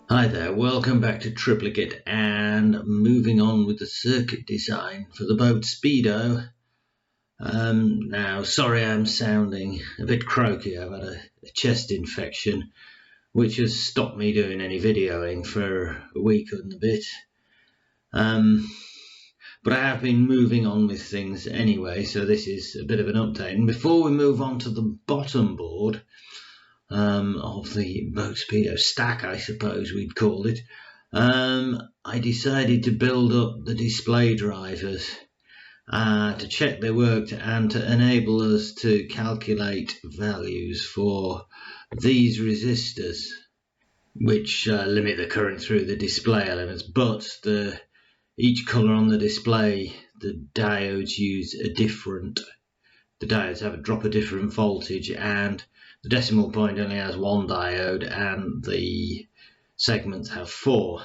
Hi there, welcome back to Triplicate and moving on with the circuit design for the boat Speedo. Now, sorry I'm sounding a bit croaky. I've had a chest infection which has stopped me doing any videoing for a week and a bit. But I have been moving on with things anyway, so this is a bit of an update. And before we move on to the bottom board of the boat Speedo stack, I suppose we'd call it, I decided to build up the display drivers to check they worked and to enable us to calculate values for these resistors, which limit the current through the display elements. But each colour on the display, the diodes use a different. The diodes have a drop a different voltage, and the decimal point only has one diode and the segments have four.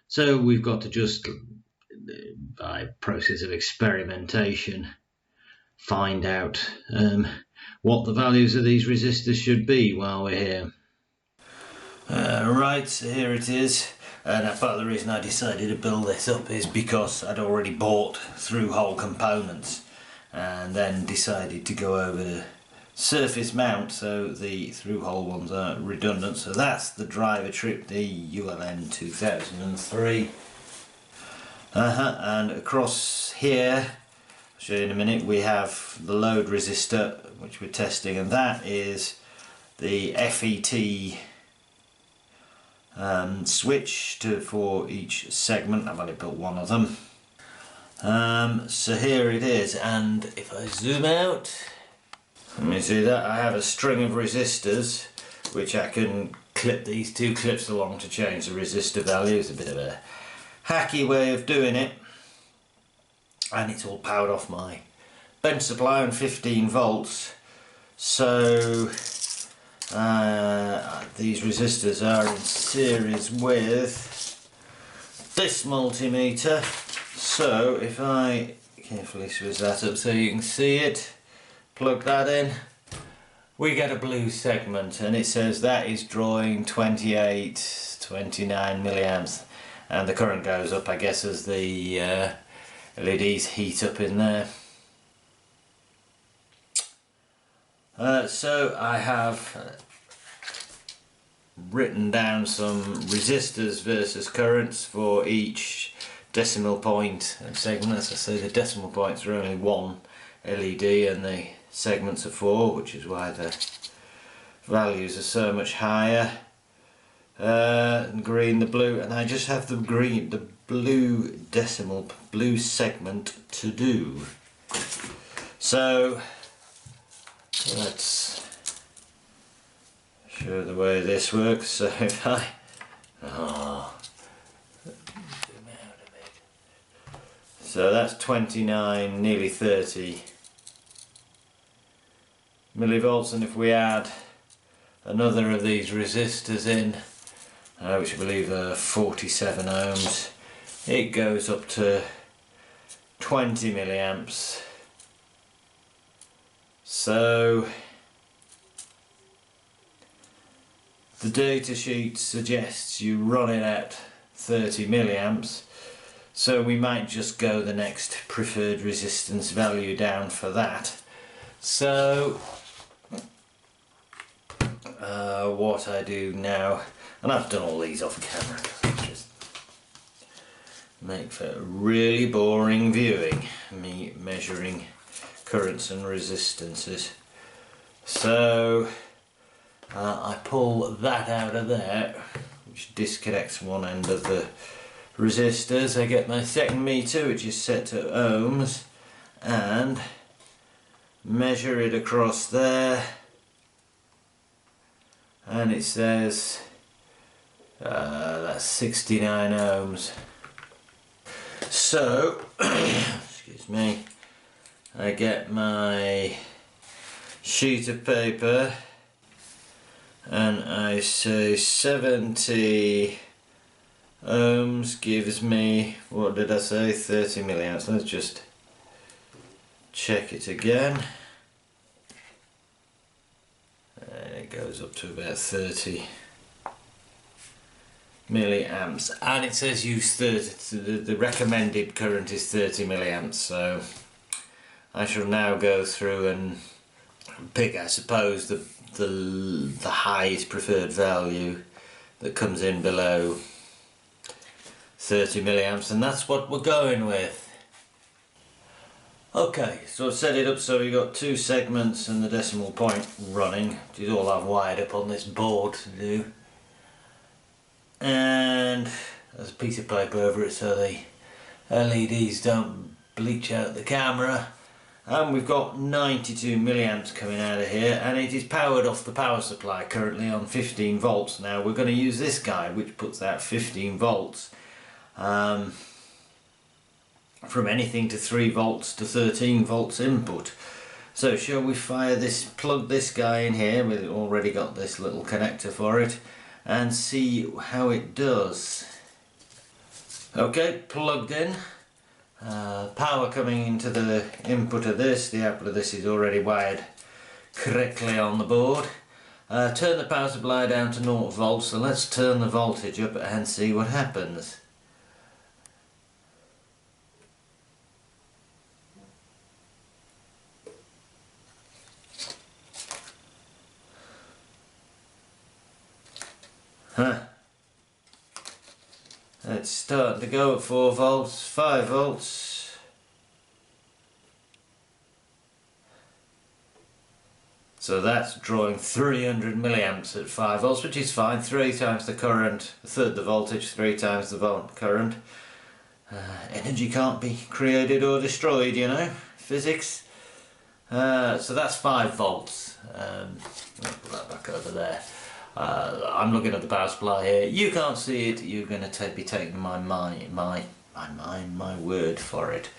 So we've got to just, by process of experimentation, find out what the values of these resistors should be while we're here. Right, so here it is. Now, part of the reason I decided to build this up is because I'd already bought through-hole components and then decided to go over the surface mount, so the through-hole ones are redundant. So that's the driver trip, the ULN 2003. And across here, I'll show you in a minute, we have the load resistor which we're testing, and that is the FET switch for each segment. I've only built one of them. So here it is, and if I zoom out, let me see that. I have a string of resistors which I can clip these two clips along to change the resistor value. It's a bit of a hacky way of doing it, and it's all powered off my bench supply on 15 volts. So these resistors are in series with this multimeter. So if I carefully switch that up so you can see it, plug that in, we get a blue segment, and it says that is drawing 28, 29 milliamps, and the current goes up, I guess, as the LEDs heat up in there. So I have written down some resistors versus currents for each decimal point and segment. As I say, the decimal points are only one LED and the segments are four, which is why the values are so much higher. And green, the blue, and I just have the blue segment to do. So let's show the way this works. So if I zoom out a bit, so that's 29, nearly 30 millivolts, and if we add another of these resistors in, which I believe are 47 ohms, it goes up to 20 milliamps. So the data sheet suggests you run it at 30 milliamps, so we might just go the next preferred resistance value down for that. So what I do now, and I've done all these off camera, just make for really boring viewing, me measuring currents and resistances. So I pull that out of there, which disconnects one end of the resistors. I get my second meter, which is set to ohms, and measure it across there, and it says that's 69 ohms. So, excuse me, I get my sheet of paper and I say 70 ohms gives me, what did I say, 30 milliamps. Let's just check it again. And it goes up to about 30 milliamps, and it says use 30, the recommended current is 30 milliamps, so I shall now go through and pick, I suppose, the highest preferred value that comes in below 30 milliamps, and that's what we're going with. Okay, so I've set it up so we've got 2 segments and the decimal point running, which is all I've wired up on this board to do. And there's a piece of paper over it so the LEDs don't bleach out the camera. And we've got 92 milliamps coming out of here, and it is powered off the power supply currently on 15 volts. Now we're going to use this guy which puts out 15 volts. From anything to 3 volts to 13 volts input. So shall we fire this, plug this guy in here, we've already got this little connector for it, and see how it does. Okay, plugged in. Power coming into the input of this, the output of this is already wired correctly on the board. Turn the power supply down to 0 volts, so let's turn the voltage up and see what happens. It's starting to go at 4 volts, 5 volts. So that's drawing 300 milliamps at 5 volts, which is fine. 3 times the current, a third the voltage, 3 times the current. Energy can't be created or destroyed, you know, physics. So that's 5 volts. I'll put that back over there. I'm looking at the power supply here. You can't see it. You're going to be taking my word for it.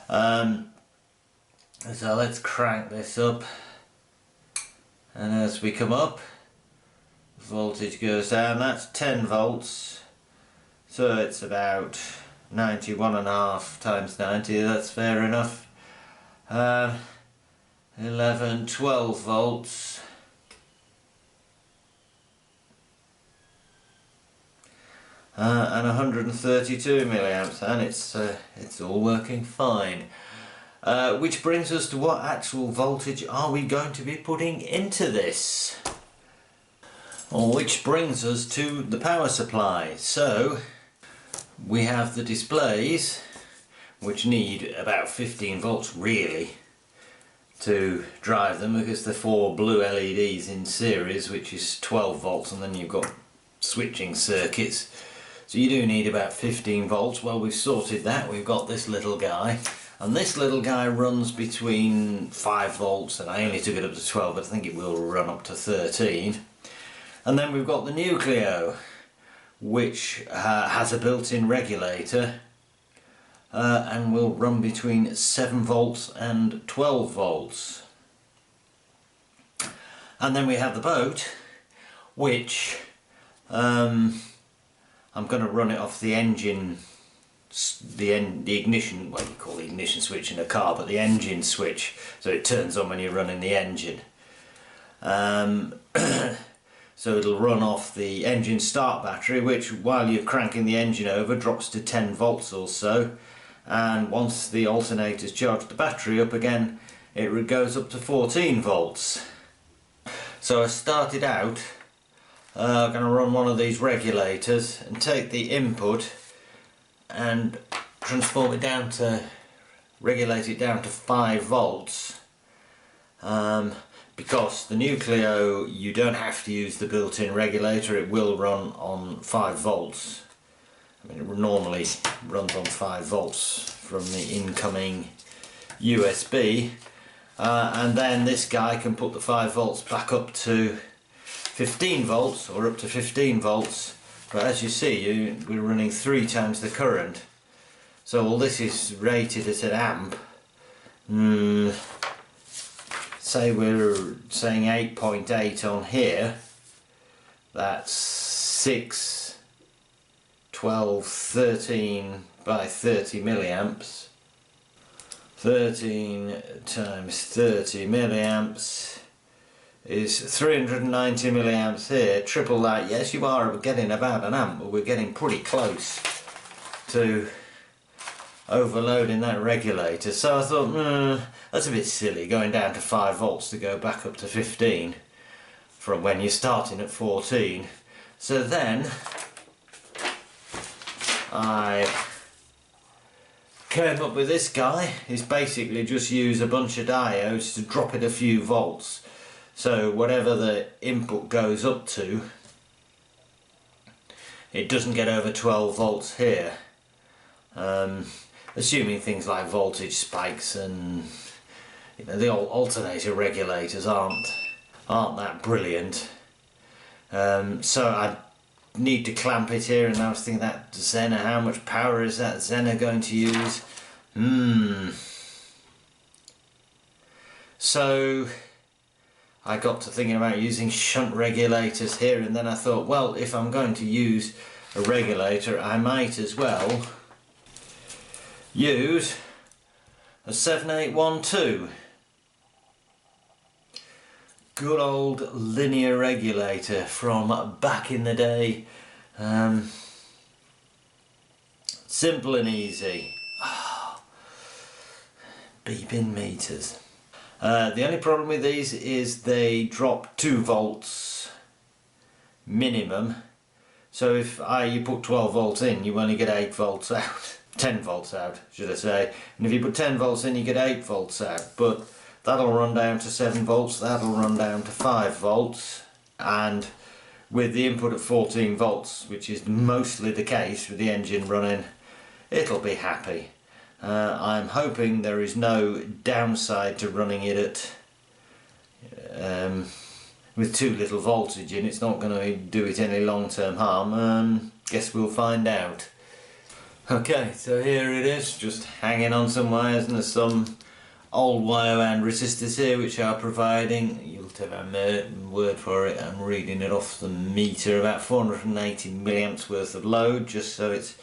So let's crank this up, and as we come up, voltage goes down. That's 10 volts. So it's about 91.5 times 90. That's fair enough. 11, 12 volts. And 132 milliamps, and it's all working fine. Which brings us to what actual voltage are we going to be putting into this? Which brings us to the power supply. So we have the displays, which need about 15 volts really to drive them, because they're 4 blue LEDs in series, which is 12 volts, and then you've got switching circuits. So you do need about 15 volts. Well, we've sorted that. We've got this little guy, and this little guy runs between 5 volts, and I only took it up to 12, but I think it will run up to 13. And then we've got the Nucleo, which has a built-in regulator, and will run between 7 volts and 12 volts. And then we have the boat, which I'm going to run it off the engine, the ignition, what you call the ignition switch in a car, but the engine switch, so it turns on when you're running the engine. So it'll run off the engine start battery, which while you're cranking the engine over drops to 10 volts or so, and once the alternator's charged the battery up again, it goes up to 14 volts. So I started out going to run one of these regulators and take the input and transform it down to, regulate it down to 5 volts, because the Nucleo, you don't have to use the built-in regulator, it will run on 5 volts. I mean, it normally runs on 5 volts from the incoming USB, and then this guy can put the 5 volts back up to 15 volts, or up to 15 volts, but as you see, we're running 3 times the current, So all this is rated at an amp. Say we're saying 8.8 on here, that's 6, 12, 13 by 30 milliamps. 13 times 30 milliamps is 390 milliamps here. Triple that, yes you are getting about an amp, but we're getting pretty close to overloading that regulator. So I thought, that's a bit silly, going down to 5 volts to go back up to 15 from when you're starting at 14. So then I came up with this guy. Is basically just use a bunch of diodes to drop it a few volts, so whatever the input goes up to, it doesn't get over 12 volts here. Assuming things like voltage spikes and the old alternator regulators aren't that brilliant. So I need to clamp it here, and I was thinking, that Zener, how much power is that Zener going to use? So I got to thinking about using shunt regulators here, and then I thought, well, if I'm going to use a regulator, I might as well use a 7812. Good old linear regulator from back in the day. Simple and easy. Beeping meters. The only problem with these is they drop 2 volts minimum. So if you put 12 volts in, you only get 8 volts out. 10 volts out, should I say. And if you put 10 volts in, you get 8 volts out. But that'll run down to 7 volts, that'll run down to 5 volts. And with the input at 14 volts, which is mostly the case with the engine running, it'll be happy. I'm hoping there is no downside to running it at with too little voltage in. It's not going to do it any long-term harm. Guess we'll find out. Okay, so here it is, just hanging on some wires, and there's some old wire band resistors here which are providing, you'll take my word for it, I'm reading it off the meter, about 480 milliamps worth of load, just so it's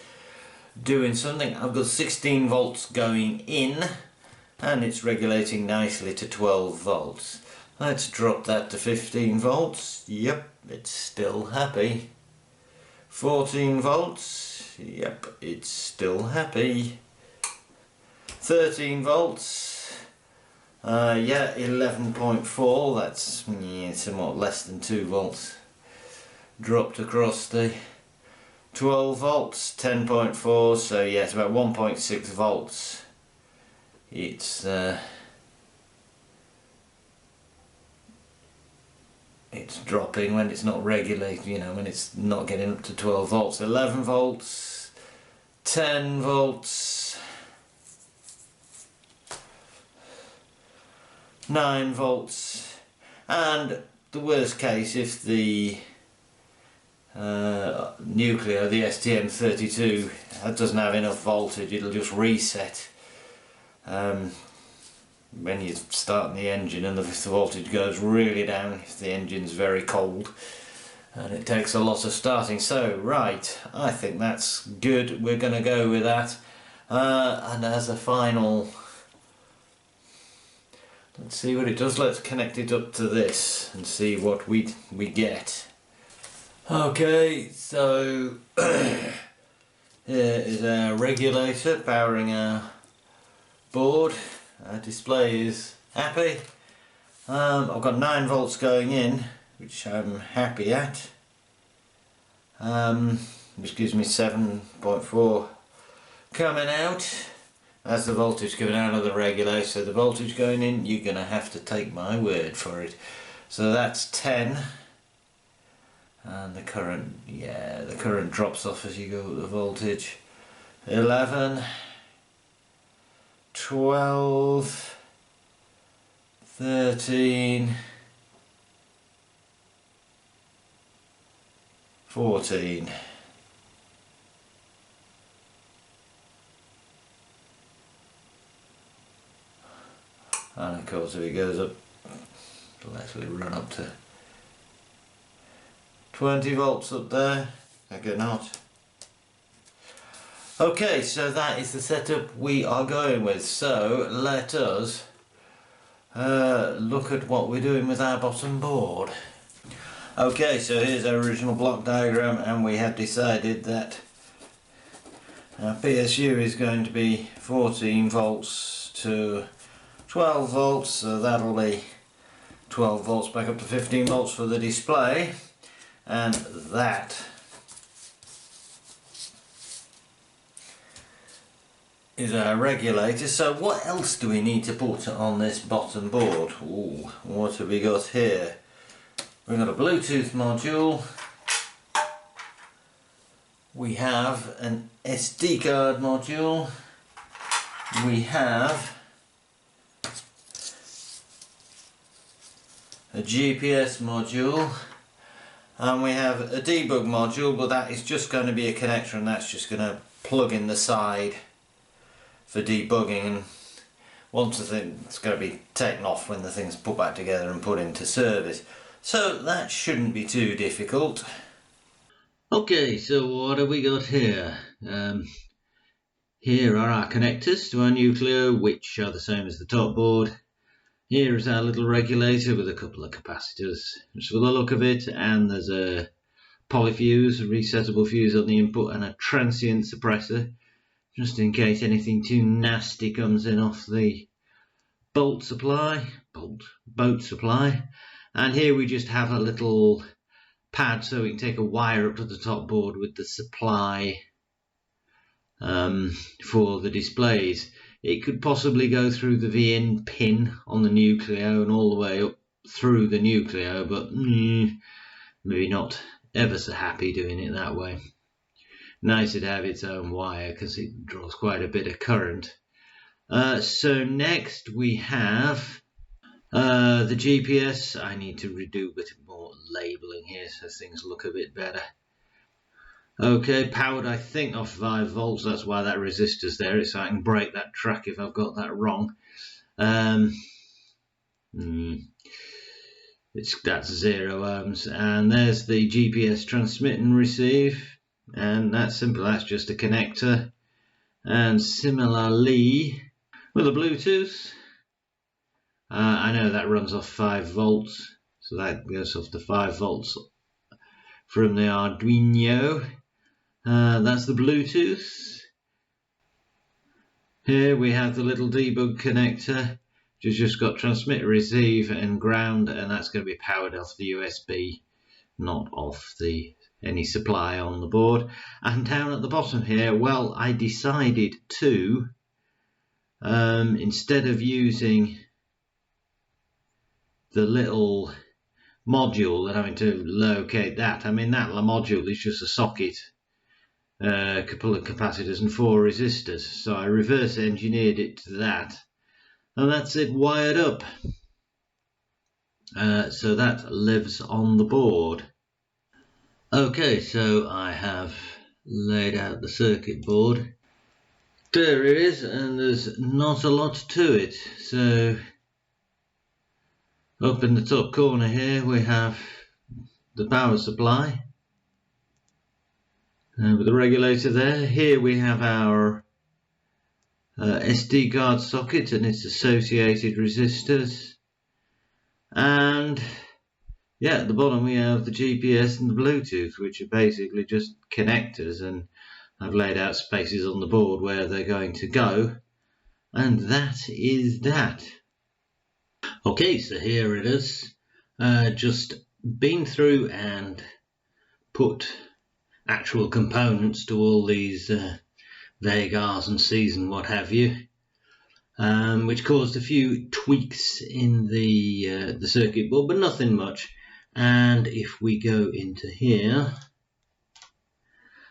doing something. I've got 16 volts going in, and it's regulating nicely to 12 volts. Let's drop that to 15 volts. Yep, it's still happy. 14 volts. Yep, it's still happy. 13 volts. Yeah, 11.4. That's somewhat less than 2 volts. Dropped across the 12 volts. 10.4. So yeah, it's about 1.6 volts. It's dropping when it's not regulated, when it's not getting up to 12 volts. 11 volts, 10 volts, 9 volts, and the worst case, if the nuclear, the STM32, doesn't have enough voltage, it'll just reset. When you're starting the engine and the voltage goes really down, if the engine's very cold, and it takes a lot of starting. So right, I think that's good, we're going to go with that. And as a final, let's see what it does. Let's connect it up to this and see what we get. Okay, so here is our regulator powering our board. Our display is happy. I've got 9 volts going in, which I'm happy at, which gives me 7.4 coming out. That's the voltage coming out of the regulator. So the voltage going in, you're going to have to take my word for it. So that's 10, and the current, the current drops off as you go up the voltage. 11, 12, 13, 14. And of course if it goes up, it'll actually run up to 20 volts up there. Again, not. Okay, so that is the setup we are going with. So let us look at what we're doing with our bottom board. Okay, so here's our original block diagram, and we have decided that our PSU is going to be 14 volts to 12 volts, so that'll be 12 volts back up to 15 volts for the display, and that is our regulator. So what else do we need to put on this bottom board? Ooh, what have we got here? We've got a Bluetooth module, we have an SD card module, we have a GPS module, and we have a debug module, but that is just going to be a connector, and that's just going to plug in the side for debugging, and once the thing's going to be taken off when the thing's put back together and put into service. So that shouldn't be too difficult. Okay, so what have we got here? Here are our connectors to our Nucleo, which are the same as the top board. Here is our little regulator with a couple of capacitors, just for the look of it, and there's a polyfuse, a resettable fuse on the input, and a transient suppressor, just in case anything too nasty comes in off the boat supply. And here we just have a little pad so we can take a wire up to the top board with the supply for the displays. It could possibly go through the VIN pin on the Nucleo and all the way up through the Nucleo, but maybe not ever so happy doing it that way. Nicer to have its own wire because it draws quite a bit of current. So next we have the GPS. I need to redo a bit more labelling here so things look a bit better. Okay, powered I think off 5 volts, that's why that resistor's there, so I can break that track if I've got that wrong. That's 0 ohms, and there's the GPS transmit and receive, and that's simple, that's just a connector. And similarly with the Bluetooth, I know that runs off 5 volts, so that goes off the 5 volts from the Arduino. That's the Bluetooth. Here we have the little debug connector, which has just got transmit, receive and ground, and that's going to be powered off the USB, not off any supply on the board. And down at the bottom here, well, I decided to, instead of using the little module and having to locate that, I mean that module is just a socket, a couple of capacitors and 4 resistors, so I reverse engineered it to that, and that's it wired up. So that lives on the board. Okay, so I have laid out the circuit board. There it is, and there's not a lot to it. So up in the top corner here we have the power supply with the regulator there. Here we have our SD card socket and its associated resistors, and yeah, at the bottom we have the GPS and the Bluetooth, which are basically just connectors, and I've laid out spaces on the board where they're going to go, and that is that. Okay, so here it is. Just been through and put actual components to all these vague R's and C's and what have you, which caused a few tweaks in the circuit board, but nothing much. And if we go into here,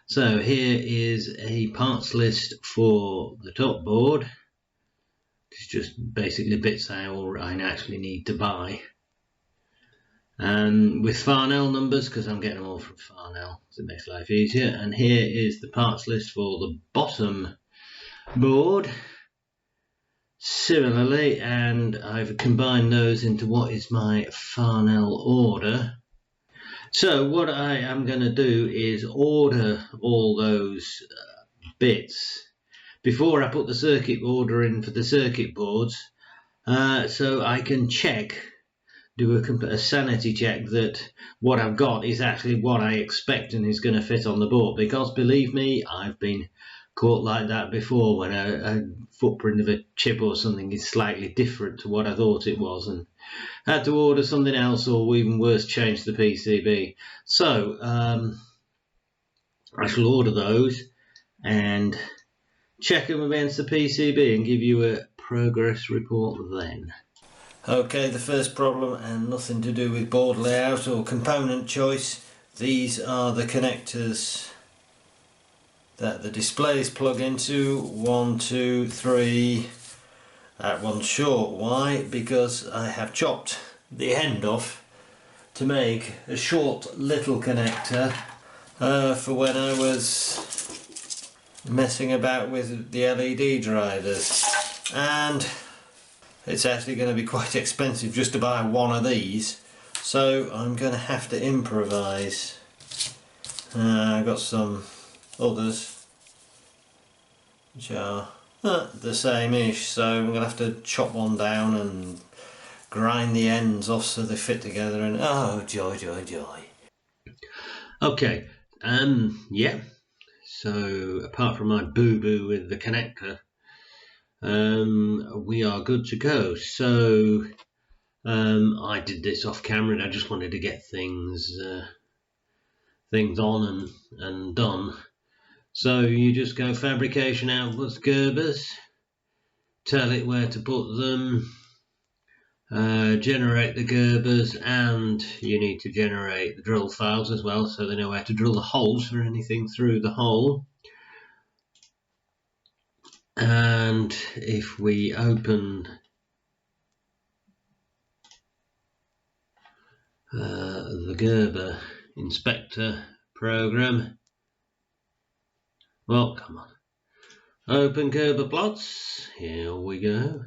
so here is a parts list for the top board. It's just basically bits I actually need to buy, with Farnell numbers because I'm getting them all from Farnell, so it makes life easier. And here is the parts list for the bottom board. similarly, and I've combined those into what is my Farnell order. So what I am going to do is order all those bits before I put the circuit order in for the circuit boards, so I can do a sanity check that what I've got is actually what I expect and is going to fit on the board, because believe me, I've been caught like that before when a footprint of a chip or something is slightly different to what I thought it was, and had to order something else, or even worse, change the PCB. So I shall order those and check them against the PCB and give you a progress report then. Okay, the first problem, and nothing to do with board layout or component choice. These are the connectors that the displays plug into. 1, 2, 3. That one's short. Why? Because I have chopped the end off to make a short little connector for when I was messing about with the LED drivers, and it's actually going to be quite expensive just to buy one of these, so I'm going to have to improvise. I've got some others which are the same-ish, so I'm going to have to chop one down and grind the ends off so they fit together, and oh joy, joy, joy. Okay, yeah, so apart from my boo-boo with the connector, we are good to go. So I did this off camera, and I just wanted to get things on and done. So you just go fabrication outputs, Gerbers, tell it where to put them, generate the Gerbers, and you need to generate the drill files as well, so they know where to drill the holes for anything through the hole. And if we open the Gerber inspector program, well, come on, open Gerber plots, here we go,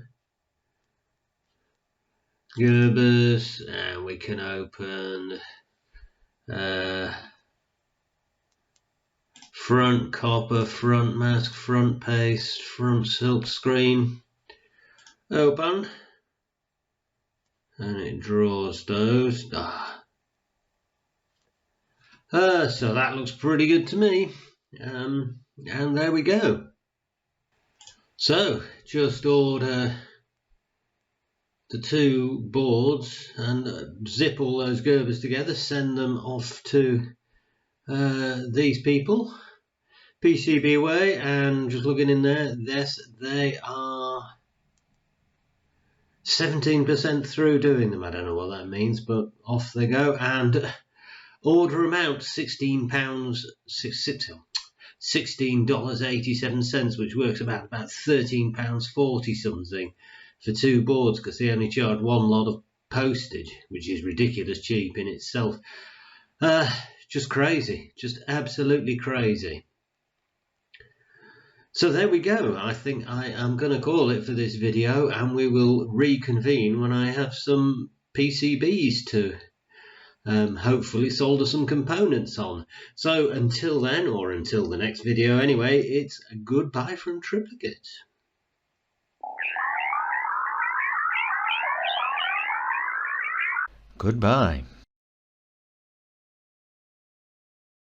Gerbers, and we can open front copper, front mask, front paste, front silk screen, open, and it draws those. So that looks pretty good to me, and there we go. So just order the two boards and zip all those Gerbers together, send them off to these people, PCB away, and just looking in there, yes, they are 17% through doing them. I don't know what that means, but off they go, and order amount $16.87, which works about £13.40 something for two boards, because they only charge one lot of postage, which is ridiculous cheap in itself. Just crazy, just absolutely crazy. So there we go. I think I am going to call it for this video, and we will reconvene when I have some PCBs to hopefully solder some components on. So until then, or until the next video anyway, it's a goodbye from Triplicate. Goodbye.